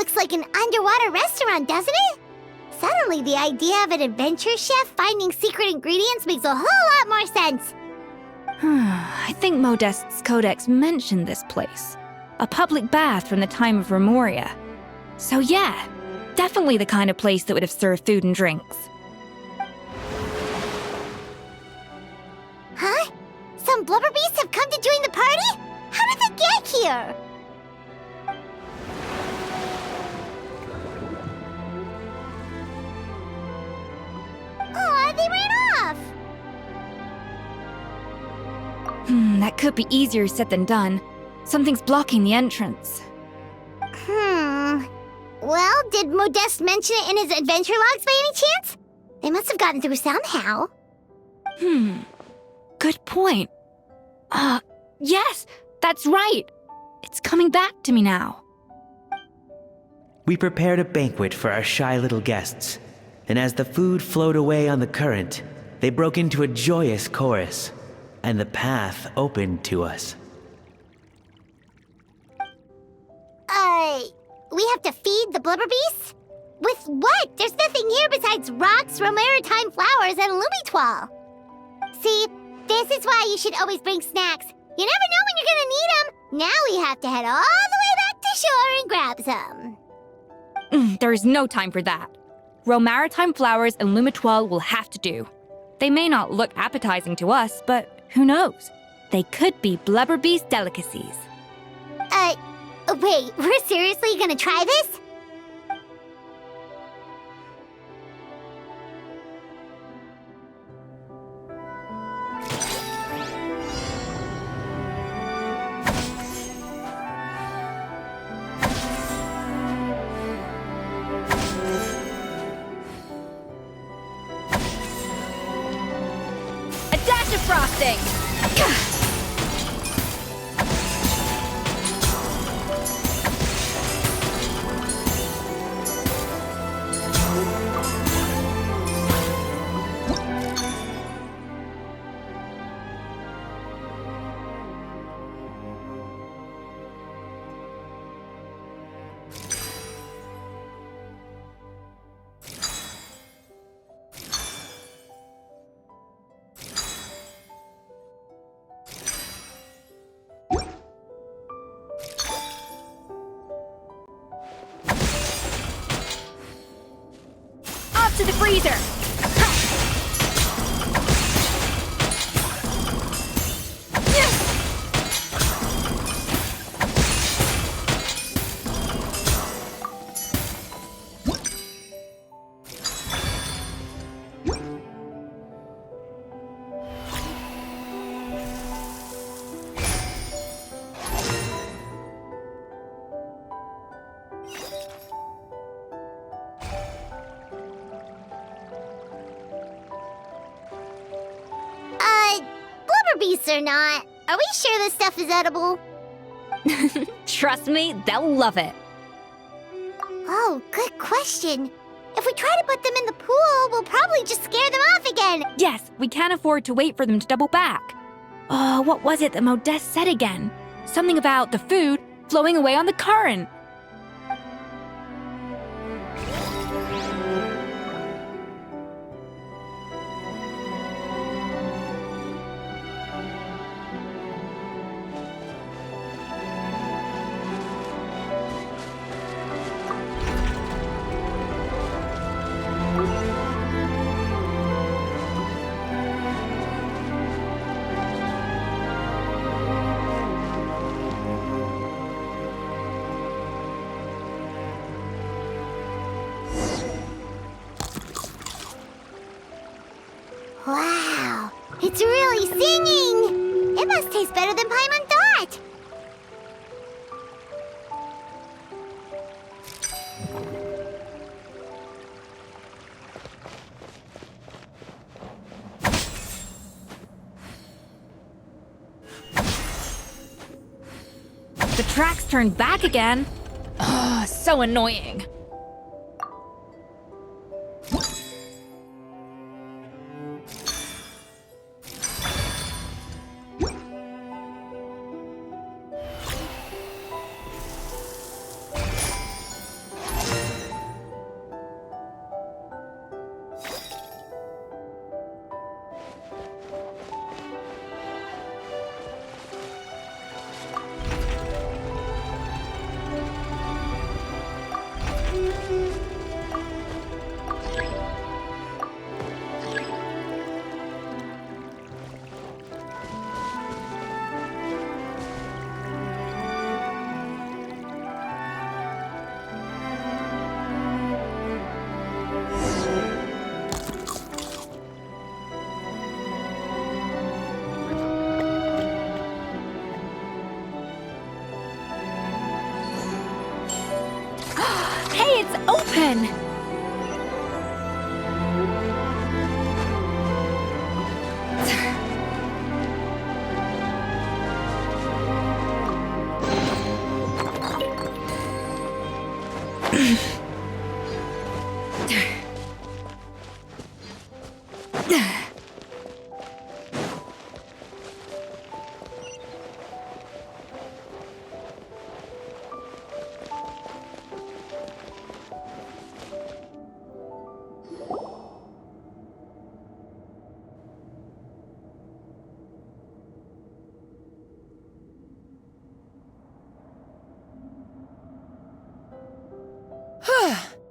looks like an underwater restaurant, doesn't it? Suddenly, the idea of an adventure chef finding secret ingredients makes a whole lot more sense. I think Modest's codex mentioned this place. A public bath from the time of Remoria. So yeah, definitely the kind of place that would have served food and drinks. Huh? Some blubber beasts have come to join the party? How did they get here? Aw, they ran off! That could be easier said than done. Something's blocking the entrance. Well, did Modeste mention it in his adventure logs by any chance? They must have gotten through somehow. Good point. Yes, that's right. It's coming back to me now. We prepared a banquet for our shy little guests, and as the food flowed away on the current, they broke into a joyous chorus, and the path opened to us. We have to feed the blubber beasts? With what? There's nothing here besides rocks, maritime flowers, and lumitoile. See, this is why you should always bring snacks. You never know when you're gonna need them. Now we have to head all the way back to shore and grab some. There is no time for that. Maritime flowers and lumitoile will have to do. They may not look appetizing to us, but who knows? They could be blubber beast delicacies. Wait, we're seriously gonna try this? A dash of frosting! To the freezer! Beasts or not, are we sure this stuff is edible? Trust me, they'll love it. Oh, good question. If we try to put them in the pool, we'll probably just scare them off again. Yes, we can't afford to wait for them to double back. Oh, what was it that Modeste said again? Something about the food flowing away on the current. Wow, it's really singing! It must taste better than Paimon thought! The tracks turned back again. Oh, so annoying.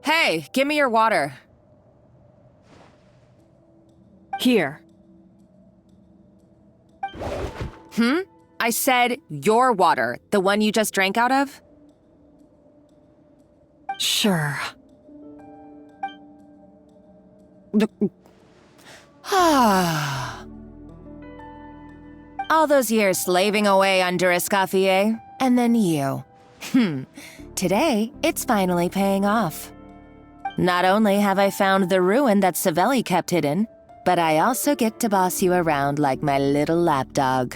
Hey, give me your water. Here. I said your water, the one you just drank out of? Sure. All those years slaving away under Escoffier, and then you. Today, it's finally paying off. Not only have I found the ruin that Savelli kept hidden, but I also get to boss you around like my little lapdog.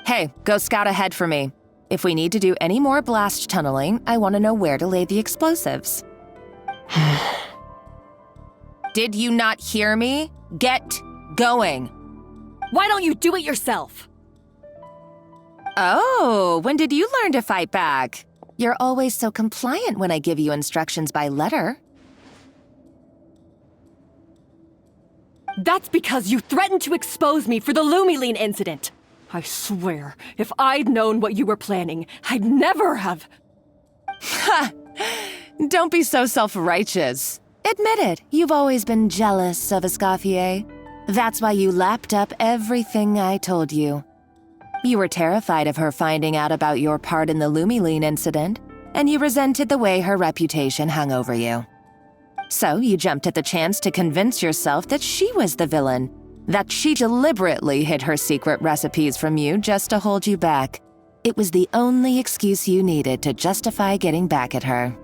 Hey, go scout ahead for me. If we need to do any more blast tunneling, I want to know where to lay the explosives. Did you not hear me? Get going. Why don't you do it yourself? Oh, when did you learn to fight back? You're always so compliant when I give you instructions by letter. That's because you threatened to expose me for the Lumiline incident. I swear, if I'd known what you were planning, I'd never have... Ha! Don't be so self-righteous. Admit it, you've always been jealous of Escoffier. That's why you lapped up everything I told you. You were terrified of her finding out about your part in the Lumiline incident, and you resented the way her reputation hung over you. So you jumped at the chance to convince yourself that she was the villain, that she deliberately hid her secret recipes from you just to hold you back. It was the only excuse you needed to justify getting back at her.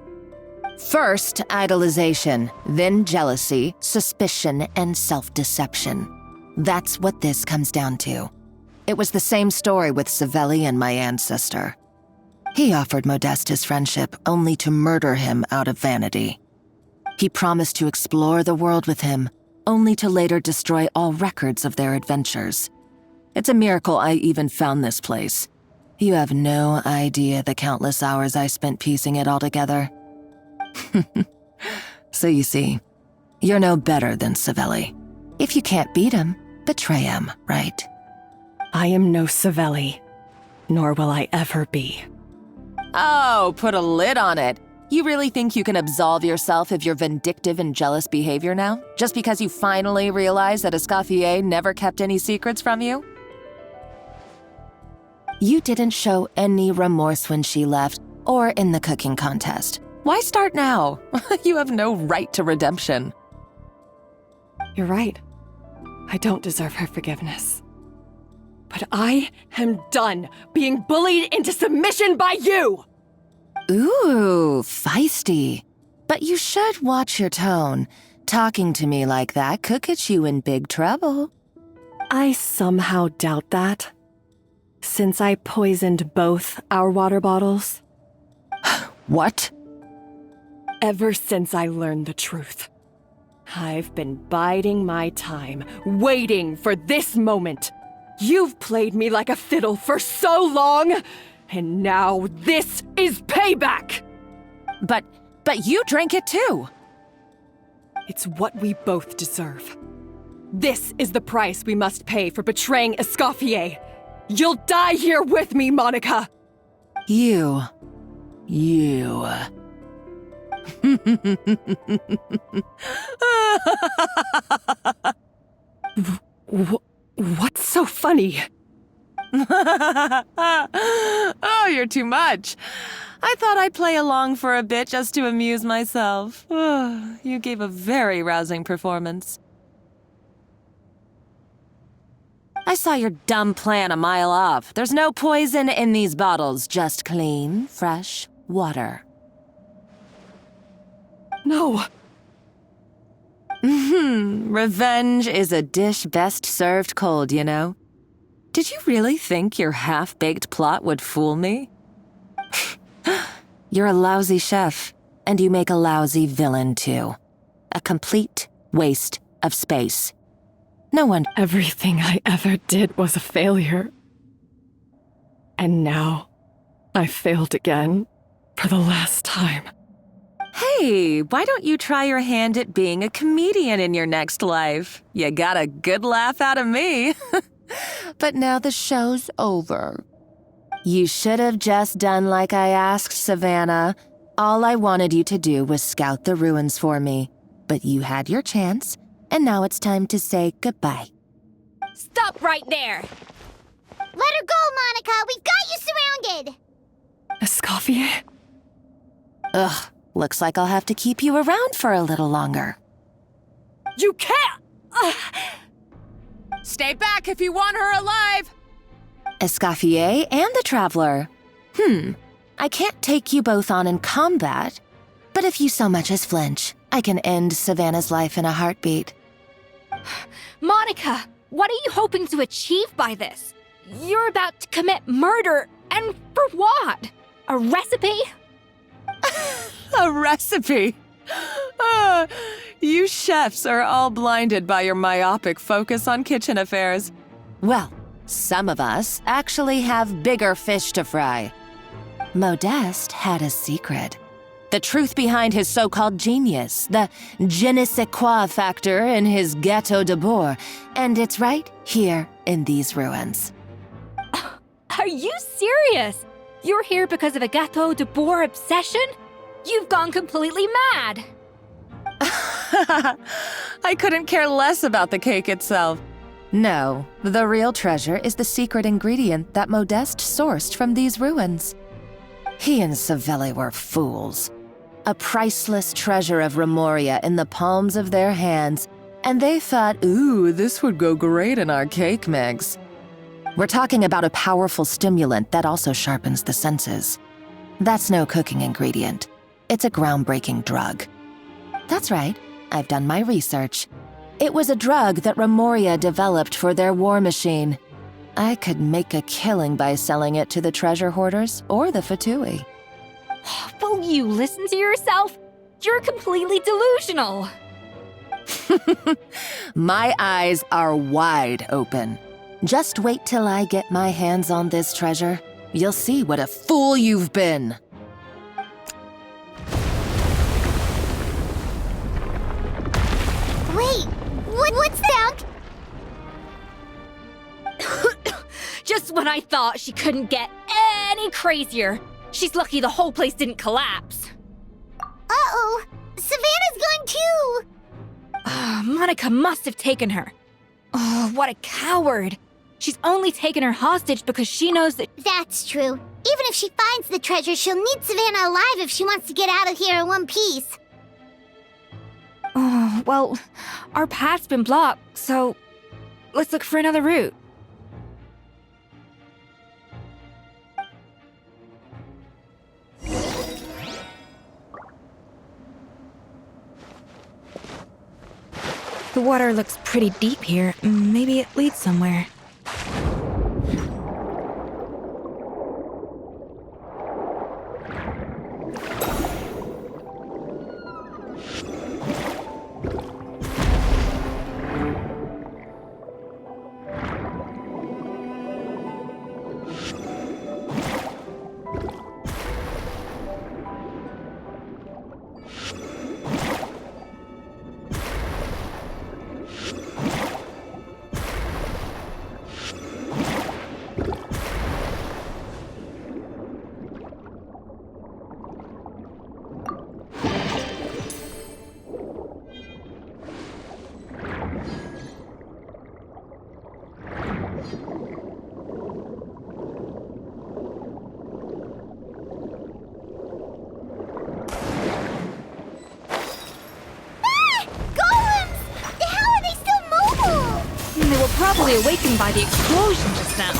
First, idolization, then jealousy, suspicion, and self-deception. That's what this comes down to. It was the same story with Savelli and my ancestor. He offered Modeste his friendship only to murder him out of vanity. He promised to explore the world with him, only to later destroy all records of their adventures. It's a miracle I even found this place. You have no idea the countless hours I spent piecing it all together. So you see, you're no better than Savelli. If you can't beat him, betray him, right? I am no Savelli, nor will I ever be. Oh, put a lid on it. You really think you can absolve yourself of your vindictive and jealous behavior now, just because you finally realize that Escoffier never kept any secrets from you? You didn't show any remorse when she left, or in the cooking contest. Why start now? You have no right to redemption. You're right. I don't deserve her forgiveness. But I am done being bullied into submission by you! Ooh, feisty. But you should watch your tone. Talking to me like that could get you in big trouble. I somehow doubt that. Since I poisoned both our water bottles. What? Ever since I learned the truth. I've been biding my time, waiting for this moment. You've played me like a fiddle for so long, and now this is payback! But you drank it too. It's what we both deserve. This is the price we must pay for betraying Escoffier. You'll die here with me, Monica! You. What's so funny? Oh, you're too much. I thought I'd play along for a bit just to amuse myself. You gave a very rousing performance. I saw your dumb plan a mile off. There's no poison in these bottles, just clean, fresh water. No. Revenge is a dish best served cold, you know. Did you really think your half-baked plot would fool me? You're a lousy chef, and you make a lousy villain, too. A complete Waste of space. No one. Everything I ever did was a failure. And now, I failed again, for the last time. Hey, why don't you try your hand at being a comedian in your next life? You got a good laugh out of me. But now the show's over. You should have just done like I asked, Savannah. All I wanted you to do was scout the ruins for me. But you had your chance, and now it's time to say goodbye. Stop right there! Let her go, Monica! We've got you surrounded! Escoffier? Ugh, looks like I'll have to keep you around for a little longer. You can't! Stay back if you want her alive! Escoffier and the Traveler. I can't take you both on in combat, but if you so much as flinch, I can end Savannah's life in a heartbeat. Monica, what are you hoping to achieve by this? You're about to commit murder, and for what? A recipe? A recipe? You chefs are all blinded by your myopic focus on kitchen affairs. Well, some of us actually have bigger fish to fry. Modeste had a secret. The truth behind his so-called genius, the je ne sais quoi factor in his gâteau de bourg, and it's right here in these ruins. Are you serious? You're here because of a gâteau de bourg obsession? You've gone completely mad! I couldn't care less about the cake itself. No, the real treasure is the secret ingredient that Modeste sourced from these ruins. He and Savelli were fools. A priceless treasure of Remoria in the palms of their hands, and they thought, ooh, this would go great in our cake mix. We're talking about a powerful stimulant that also sharpens the senses. That's no cooking ingredient. It's a groundbreaking drug. That's right, I've done my research. It was a drug that Remoria developed for their war machine. I could make a killing by selling it to the treasure hoarders or the Fatui. Will you listen to yourself? You're completely delusional. My eyes are wide open. Just wait till I get my hands on this treasure. You'll see what a fool you've been. Wait, what's that? Just when I thought she couldn't get any crazier. She's lucky the whole place didn't collapse. Uh-oh, Savannah's gone too! Monica must have taken her. Oh, what a coward. She's only taken her hostage because she knows that... That's true. Even if she finds the treasure, she'll need Savannah alive if she wants to get out of here in one piece. Oh, well, our path's been blocked, so let's look for another route. The water looks pretty deep here. Maybe it leads somewhere. Probably awakened by the explosion just now.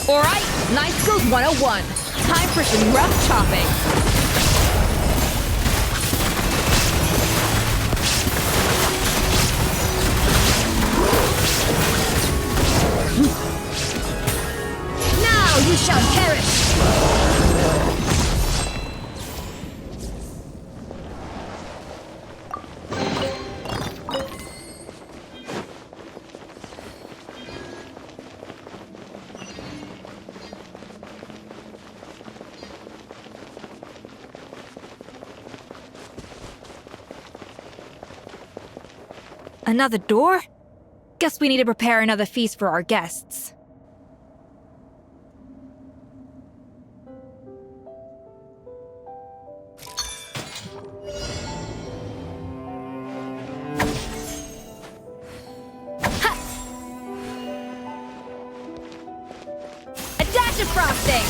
Alright, Night Skills 101. Time for some rough chopping. Now you shall perish! Another door? Guess we need to prepare another feast for our guests. A dash of frosting!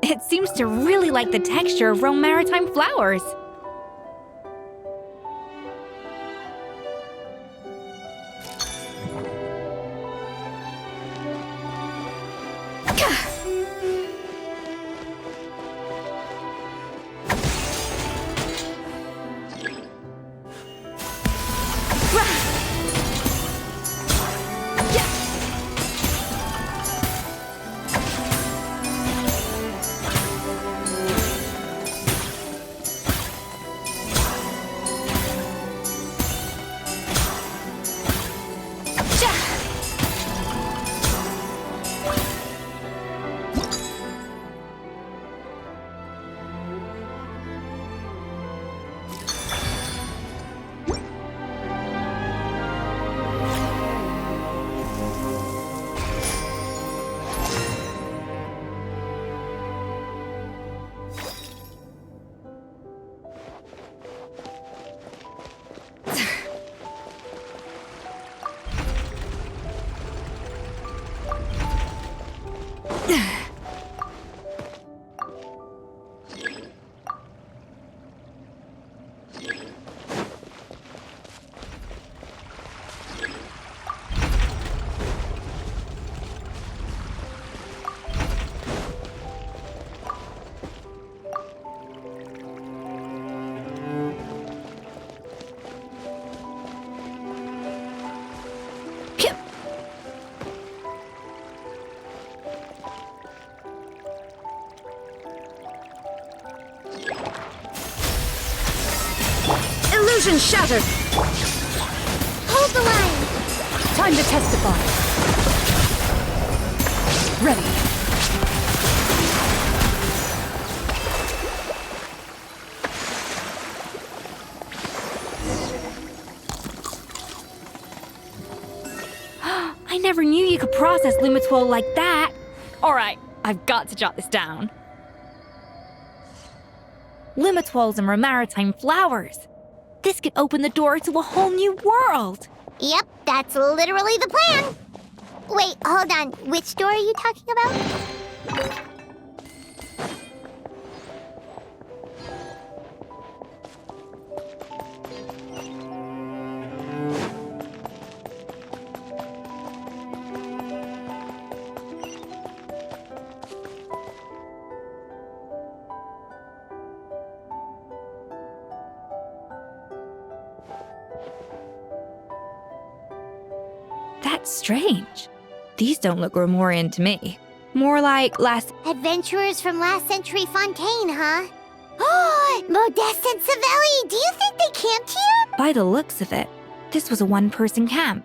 It seems to really like the texture of Rome maritime flowers. Illusion shattered! Hold the line! Time to testify. Ready. I never knew you could process Lumitwol like that. Alright, I've got to jot this down. Lumitwols and maritime flowers. This could open the door to a whole new world. Yep, that's literally the plan. Wait, hold on. Which door are you talking about? That's strange. These don't look Romorian to me. More like last... Adventurers from last century Fontaine, huh? Oh, Modeste and Savelli, do you think they camped here? By the looks of it, this was a one-person camp.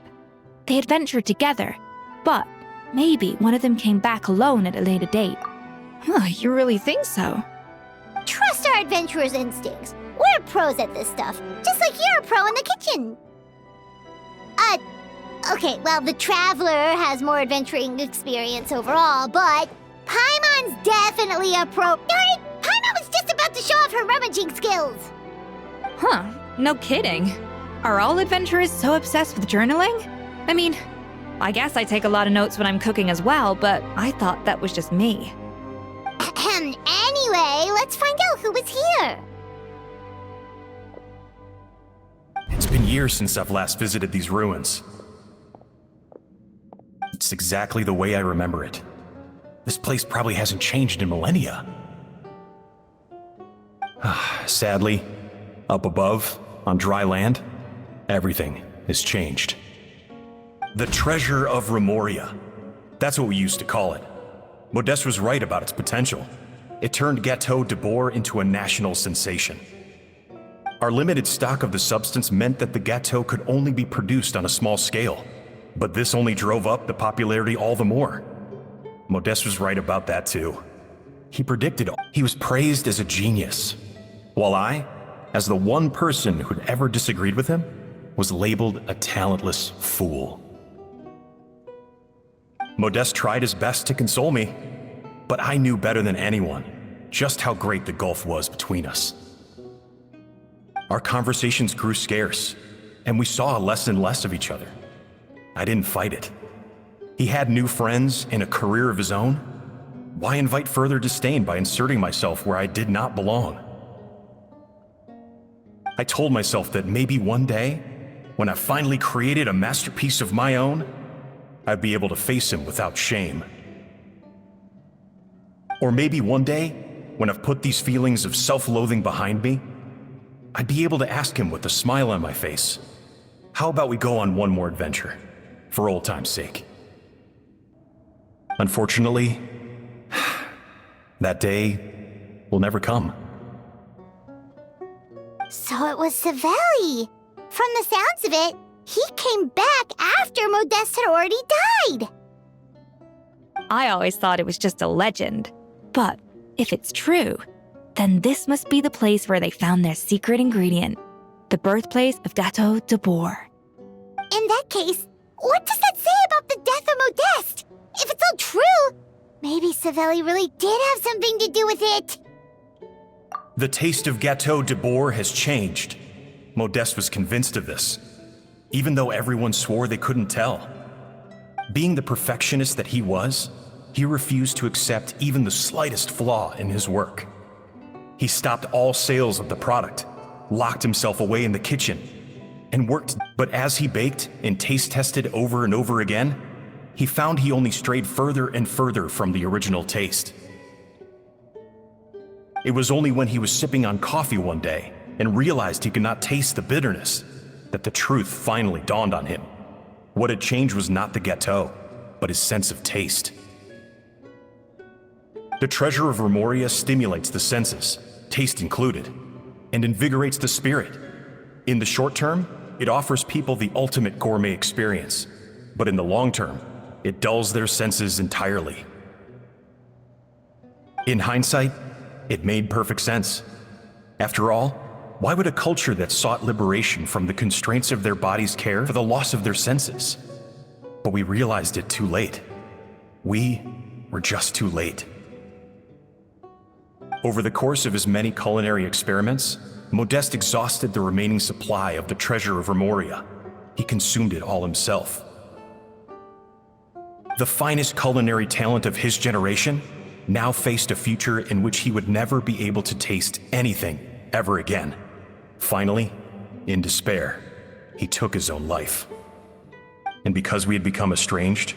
They adventured together, but maybe one of them came back alone at a later date. Huh, you really think so? Trust our adventurers' instincts. We're pros at this stuff, just like you're a pro in the kitchen. Okay, well, the Traveler has more adventuring experience overall, but Paimon's definitely a pro. Darn it! Paimon was just about to show off her rummaging skills. Huh, no kidding. Are all adventurers so obsessed with journaling? I mean, I guess I take a lot of notes when I'm cooking as well, but I thought that was just me. Anyway, let's find out who was here. It's been years since I've last visited these ruins. It's exactly the way I remember it. This place probably hasn't changed in millennia. Sadly, up above, on dry land, everything has changed. The treasure of Remoria. That's what we used to call it. Modeste was right about its potential. It turned Gâteau de Bourg into a national sensation. Our limited stock of the substance meant that the gâteau could only be produced on a small scale. But this only drove up the popularity all the more. Modeste was right about that too. He predicted all. He was praised as a genius, while I, as the one person who'd ever disagreed with him, was labeled a talentless fool. Modeste tried his best to console me, but I knew better than anyone just how great the gulf was between us. Our conversations grew scarce, and we saw less and less of each other. I didn't fight it. He had new friends and a career of his own. Why invite further disdain by inserting myself where I did not belong? I told myself that maybe one day, when I finally created a masterpiece of my own, I'd be able to face him without shame. Or maybe one day, when I've put these feelings of self-loathing behind me, I'd be able to ask him with a smile on my face, how about we go on one more adventure? For old time's sake. Unfortunately, that day will never come. So it was Savelli. From the sounds of it, he came back after Modeste had already died. I always thought it was just a legend. But if it's true, then this must be the place where they found their secret ingredient, the birthplace of Gâteau de Bourg. In that case, what does that say about the death of Modeste? If it's all true, maybe Savelli really did have something to do with it. The taste of Gâteau de Bourg has changed. Modeste was convinced of this, even though everyone swore they couldn't tell. Being the perfectionist that he was, he refused to accept even the slightest flaw in his work. He stopped all sales of the product, locked himself away in the kitchen, and worked. But as he baked and taste tested over and over again, he found he only strayed further and further from the original taste. It was only when he was sipping on coffee one day and realized he could not taste the bitterness that the truth finally dawned on him. What had changed was not the gâteau, but his sense of taste. The treasure of Remoria stimulates the senses, taste included, and invigorates the spirit. In the short term, it offers people the ultimate gourmet experience, but in the long term, it dulls their senses entirely. In hindsight, it made perfect sense. After all, why would a culture that sought liberation from the constraints of their bodies care for the loss of their senses? But we realized it too late. We were just too late. Over the course of his many culinary experiments, Modeste exhausted the remaining supply of the treasure of Remoria. He consumed it all himself. The finest culinary talent of his generation now faced a future in which he would never be able to taste anything ever again. Finally, in despair, he took his own life. And because we had become estranged,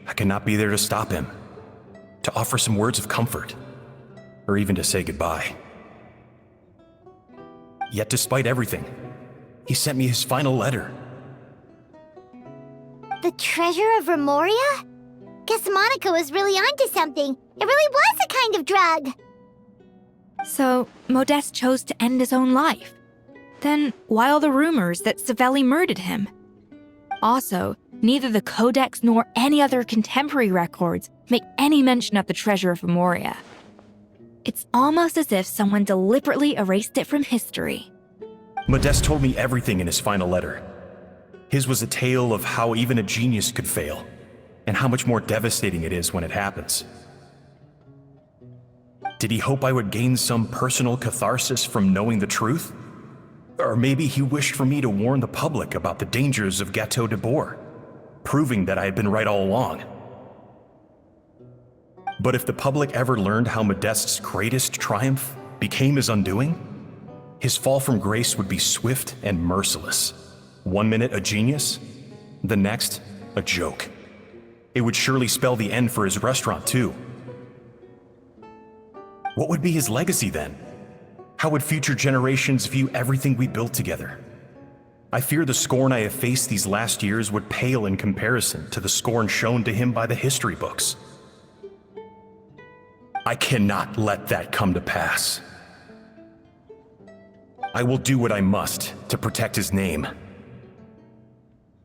I could not be there to stop him, to offer some words of comfort, or even to say goodbye. Yet despite everything, He sent me his final letter. The treasure of Remoria? Guess Monica was really onto something. It really was a kind of drug. So, Modeste chose to end his own life. Then, why all the rumors that Savelli murdered him? Also, neither the Codex nor any other contemporary records make any mention of the treasure of Remoria. It's almost as if someone deliberately erased it from history. Modeste told me everything in his final letter. His was a tale of how even a genius could fail, and how much more devastating it is when it happens. Did he hope I would gain some personal catharsis from knowing the truth? Or maybe he wished for me to warn the public about the dangers of Gâteau de Bourg, proving that I had been right all along. But if the public ever learned how Modeste's greatest triumph became his undoing, his fall from grace would be swift and merciless. 1 minute a genius, the next a joke. It would surely spell the end for his restaurant too. What would be his legacy then? How would future generations view everything we built together? I fear the scorn I have faced these last years would pale in comparison to the scorn shown to him by the history books. I cannot let that come to pass. I will do what I must to protect his name.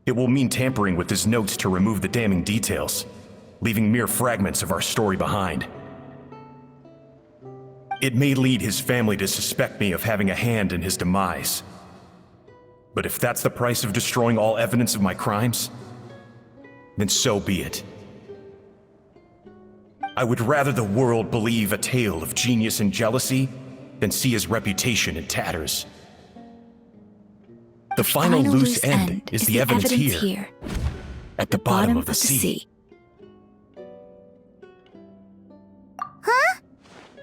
It will mean tampering with his notes to remove the damning details, leaving mere fragments of our story behind. It may lead his family to suspect me of having a hand in his demise. But if that's the price of destroying all evidence of my crimes, then so be it. I would rather the world believe a tale of genius and jealousy than see his reputation in tatters. The final loose end is the evidence here, at the bottom of the sea. Huh?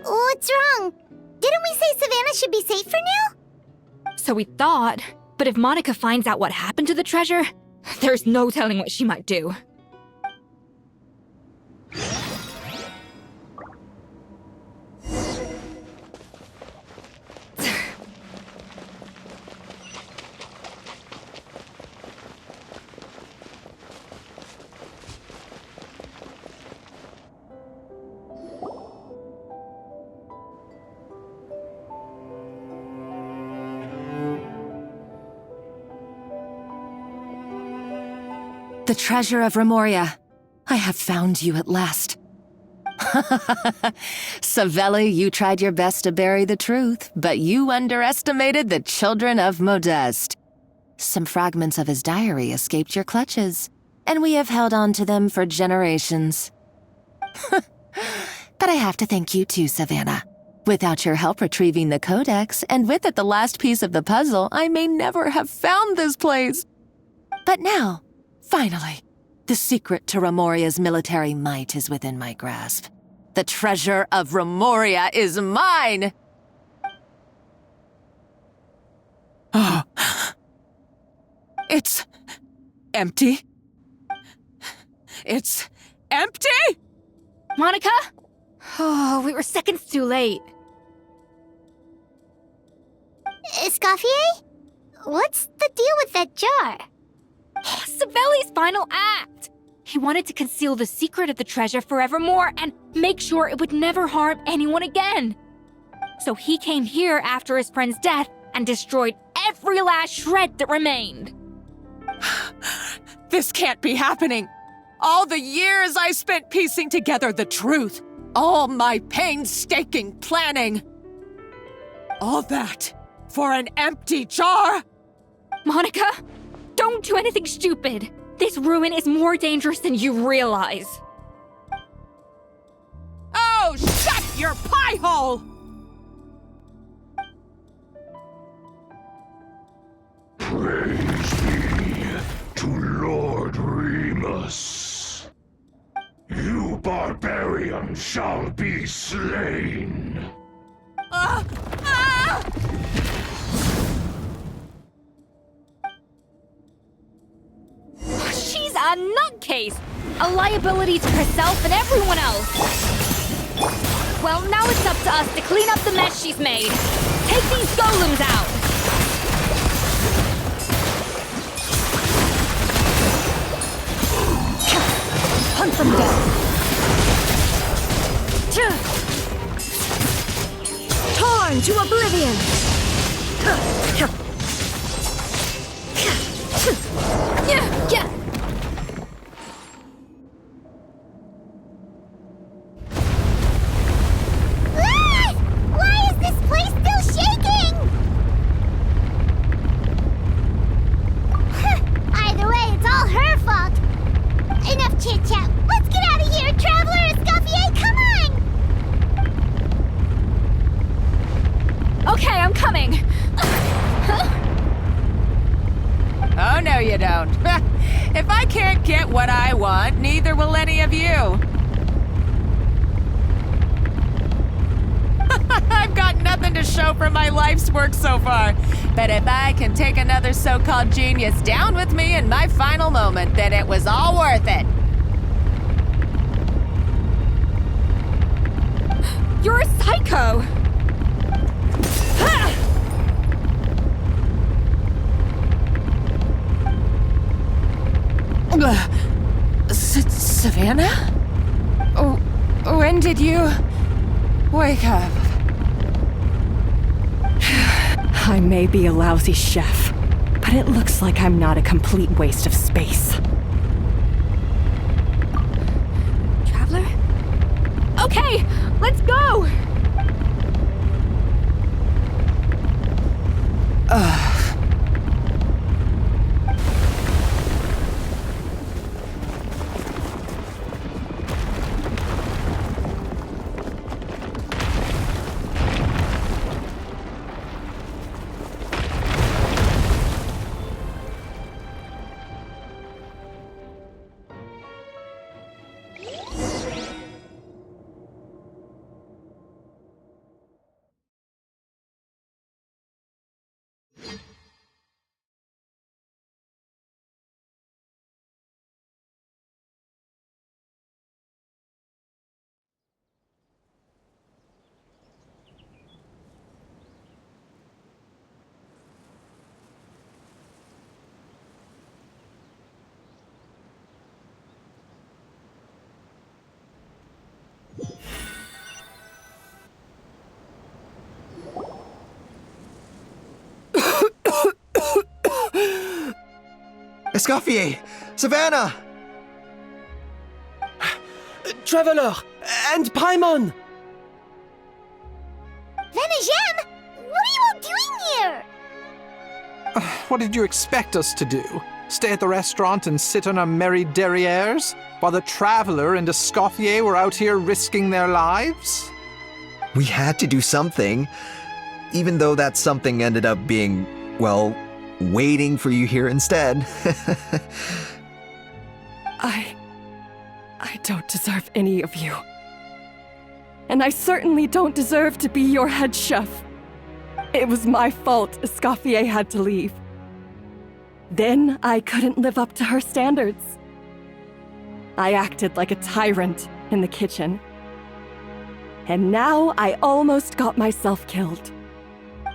What's wrong? Didn't we say Savannah should be safe for now? So we thought, but if Monica finds out what happened to the treasure, there's no telling what she might do. The treasure of Remoria. I have found you at last. Savelli, you tried your best to bury the truth, but you underestimated the children of Modeste. Some fragments of his diary escaped your clutches, and we have held on to them for generations. But I have to thank you too, Savannah. Without your help retrieving the Codex, and with it the last piece of the puzzle, I may never have found this place. But now, finally, the secret to Remoria's military might is within my grasp. The treasure of Remoria is mine! Oh. It's empty. It's empty? Monica? Oh, we were seconds too late. Escoffier? What's the deal with that jar? Savelli's final act! He wanted to conceal the secret of the treasure forevermore and make sure it would never harm anyone again. So he came here after his friend's death and destroyed every last shred that remained. This can't be happening. All the years I spent piecing together the truth. All my painstaking planning. All that for an empty jar? Monica, don't do anything stupid. This ruin is more dangerous than you realize. Oh, shut your pie hole! Praise be to Lord Remus. You barbarian shall be slain. She's a nutcase! A liability to herself and everyone else! Well, now it's up to us to clean up the mess she's made. Take these golems out! Yeah. Ah! Why is this place still shaking? Either way, it's all her fault. Enough chit-chat. Let's get out of here, Traveler Escoffier, come on! Okay, I'm coming. Oh, no, you don't. If I can't get what I want, neither will any of you. I've got nothing to show for my life's work so far. But if I can take another so-called genius down with me in my final moment, then it was all worth it. You're a psycho. Savannah? Oh, when did you wake up? I may be a lousy chef, but it looks like I'm not a complete waste of space. Traveler? Okay, let's go! Escoffier! Savannah! Traveler! And Paimon! Venejem, what are you all doing here? What did you expect us to do? Stay at the restaurant and sit on our merry derrieres while the Traveler and Escoffier were out here risking their lives? We had to do something, even though that something ended up being, well, waiting for you here instead. I don't deserve any of you. And I certainly don't deserve to be your head chef. It was my fault Escoffier had to leave. Then I couldn't live up to her standards. I acted like a tyrant in the kitchen. And now I almost got myself killed.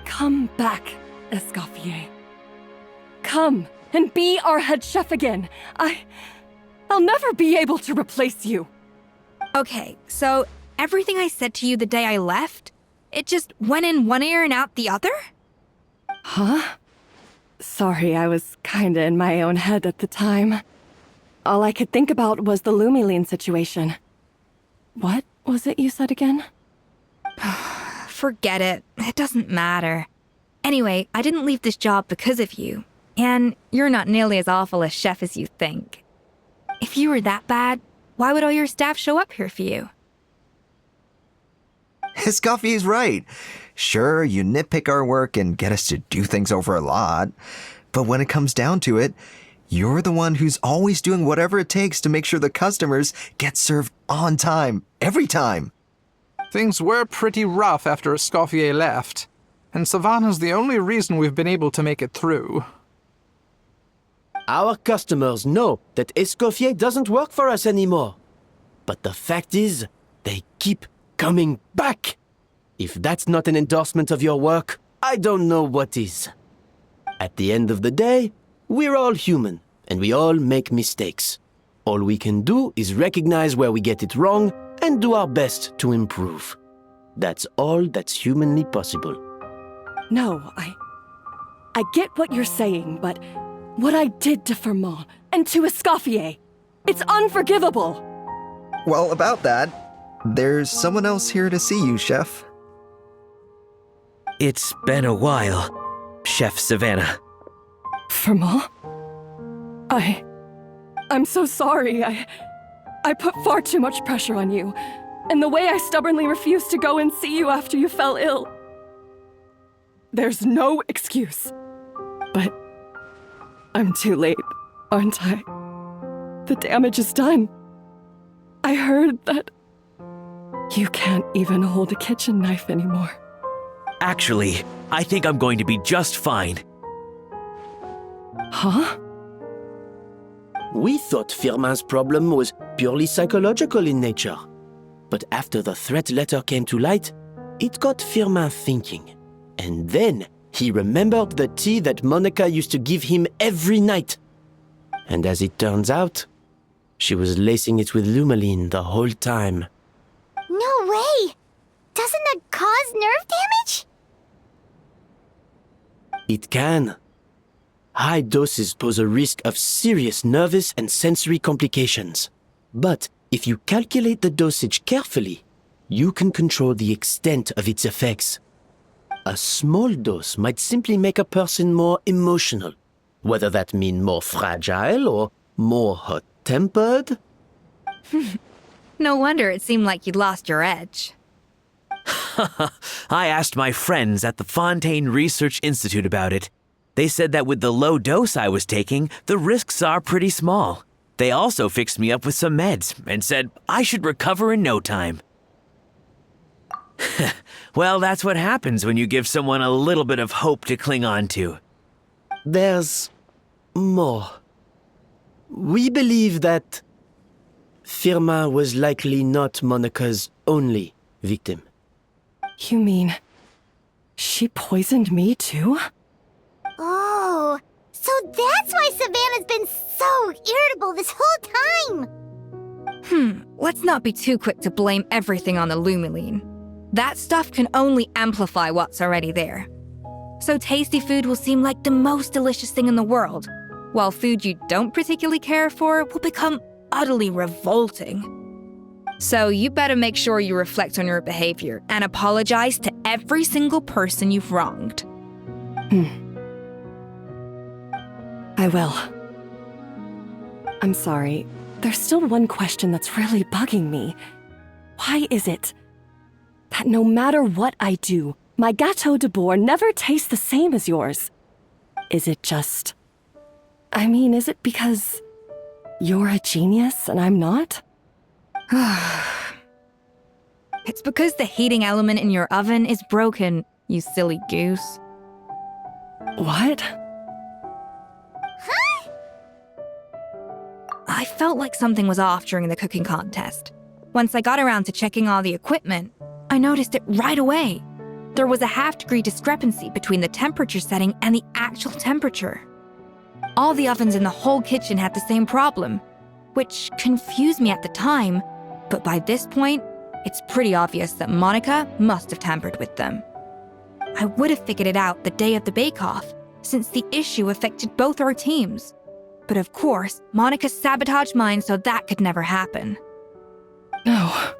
Come back, Escoffier. Come and be our head chef again. I'll never be able to replace you. Okay, so everything I said to you the day I left, it just went in one ear and out the other? Huh? Sorry, I was kinda in my own head at the time. All I could think about was the Lumiline situation. What was it you said again? Forget it. It doesn't matter. Anyway, I didn't leave this job because of you. And you're not nearly as awful a chef as you think. If you were that bad, why would all your staff show up here for you? Escoffier's right. Sure, you nitpick our work and get us to do things over a lot. But when it comes down to it, you're the one who's always doing whatever it takes to make sure the customers get served on time, every time. Things were pretty rough after Escoffier left, and Savannah's the only reason we've been able to make it through. Our customers know that Escoffier doesn't work for us anymore. But the fact is, they keep coming back. If that's not an endorsement of your work, I don't know what is. At the end of the day, we're all human, and we all make mistakes. All we can do is recognize where we get it wrong and do our best to improve. That's all that's humanly possible. No, I get what you're saying, but what I did to Firmin and to Escoffier, it's unforgivable. Well, about that, there's someone else here to see you, Chef. It's been a while, Chef Savannah. Firmin? I'm so sorry. I put far too much pressure on you, and the way I stubbornly refused to go and see you after you fell ill. There's no excuse. But I'm too late, aren't I? The damage is done. I heard that you can't even hold a kitchen knife anymore. Actually, I think I'm going to be just fine. Huh? We thought Firmin's problem was purely psychological in nature. But after the threat letter came to light, it got Firmin thinking. And then he remembered the tea that Monica used to give him every night. And as it turns out, she was lacing it with Lumaline the whole time. No way! Doesn't that cause nerve damage? It can. High doses pose a risk of serious nervous and sensory complications. But if you calculate the dosage carefully, you can control the extent of its effects. A small dose might simply make a person more emotional, whether that means more fragile or more hot-tempered. No wonder it seemed like you'd lost your edge. I asked my friends at the Fontaine Research Institute about it. They said that with the low dose I was taking, the risks are pretty small. They also fixed me up with some meds and said I should recover in no time. Well, that's what happens when you give someone a little bit of hope to cling on to. There's more. We believe that Firmin was likely not Monica's only victim. You mean she poisoned me too? Oh, so that's why Savannah's been so irritable this whole time! Let's not be too quick to blame everything on the Lumaline. That stuff can only amplify what's already there. So tasty food will seem like the most delicious thing in the world, while food you don't particularly care for will become utterly revolting. So you better make sure you reflect on your behavior and apologize to every single person you've wronged. I will. I'm sorry. There's still one question that's really bugging me. Why is it that no matter what I do, my gâteau de bourg never tastes the same as yours? Is it just... is it because you're a genius and I'm not? It's because the heating element in your oven is broken, you silly goose. What? I felt like something was off during the cooking contest. Once I got around to checking all the equipment, I noticed it right away. There was a half-degree discrepancy between the temperature setting and the actual temperature. All the ovens in the whole kitchen had the same problem, which confused me at the time, but by this point, it's pretty obvious that Monica must have tampered with them. I would have figured it out the day of the bake-off, since the issue affected both our teams. But of course, Monica sabotaged mine so that could never happen. No.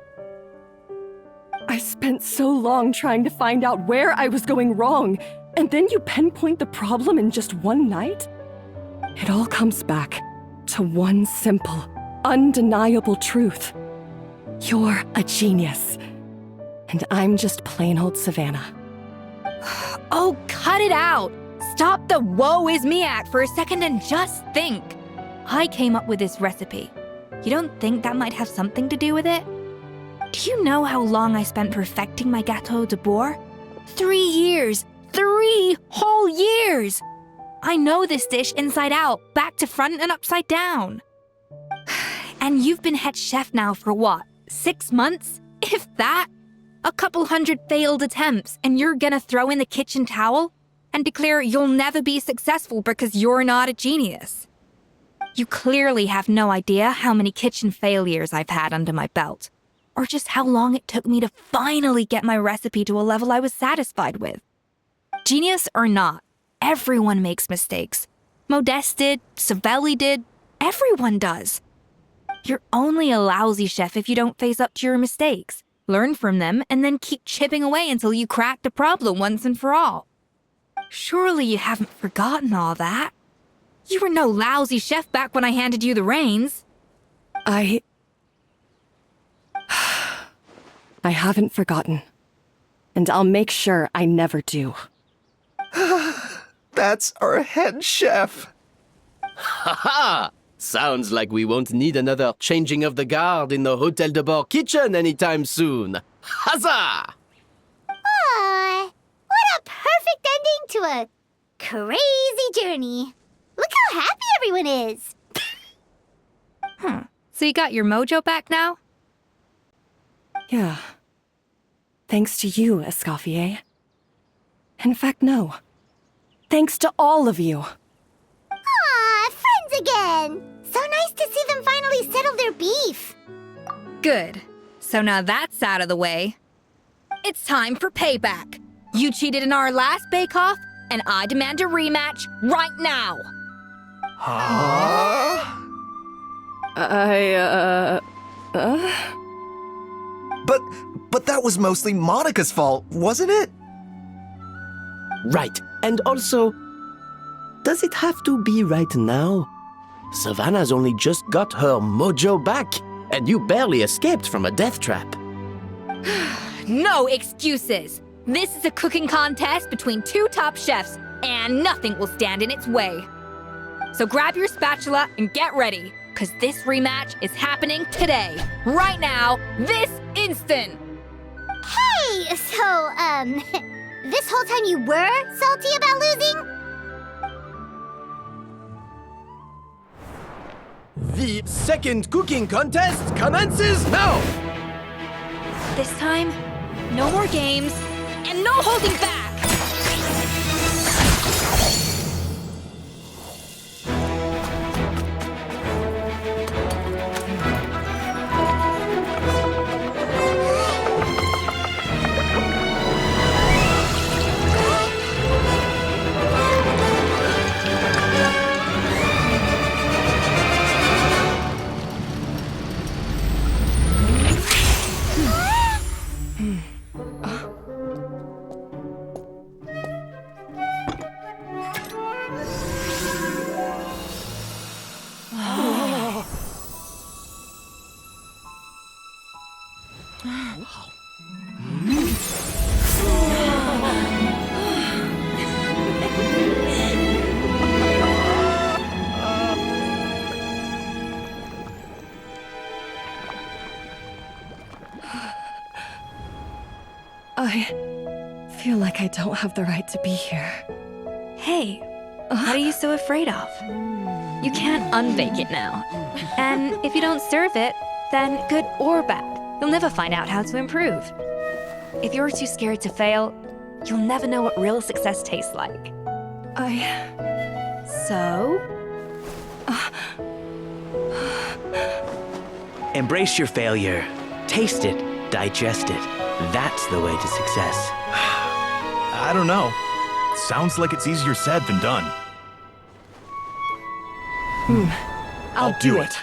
I spent so long trying to find out where I was going wrong, and then you pinpoint the problem in just one night? It all comes back to one simple, undeniable truth. You're a genius, and I'm just plain old Savannah. Oh, cut it out! Stop the woe is me act for a second and just think. I came up with this recipe. You don't think that might have something to do with it? Do you know how long I spent perfecting my gâteau de bourg? 3 years! 3 whole years! I know this dish inside out, back to front and upside down. And you've been head chef now for what, 6 months? If that? A couple hundred failed attempts, and you're gonna throw in the kitchen towel and declare you'll never be successful because you're not a genius. You clearly have no idea how many kitchen failures I've had under my belt, or just how long it took me to finally get my recipe to a level I was satisfied with. Genius or not, Everyone makes mistakes. Modeste did, Savelli did, everyone does. You're only a lousy chef if you don't face up to your mistakes, learn from them, and then keep chipping away until you crack the problem once and for all. Surely you haven't forgotten all that. You were no lousy chef back when I handed you the reins. I haven't forgotten. And I'll make sure I never do. That's our head chef. Ha! Sounds like we won't need another changing of the guard in the Hotel de Bord kitchen anytime soon. Huzzah! Aw, what a perfect ending to a crazy journey. Look how happy everyone is. So you got your mojo back now? Yeah. Thanks to you, Escoffier. In fact, no. Thanks to all of you. Aw, friends again. So nice to see them finally settle their beef. Good. So now that's out of the way. It's time for payback. You cheated in our last bake-off, and I demand a rematch right now. But that was mostly Monica's fault, wasn't it? Right. And also, does it have to be right now? Savannah's only just got her mojo back, and you barely escaped from a death trap. No excuses. This is a cooking contest between two top chefs, and nothing will stand in its way. So grab your spatula and get ready, because this rematch is happening today, right now, this instant. Hey, so, this whole time you were salty about losing? The second cooking contest commences now! This time, no more games, and no holding back! I feel like I don't have the right to be here. Hey, what are you so afraid of? You can't unbake it now. And if you don't serve it, then good or bad, you'll never find out how to improve. If you're too scared to fail, you'll never know what real success tastes like. So? Embrace your failure. Taste it. Digest it. That's the way to success. I don't know. Sounds like it's easier said than done. I'll do it.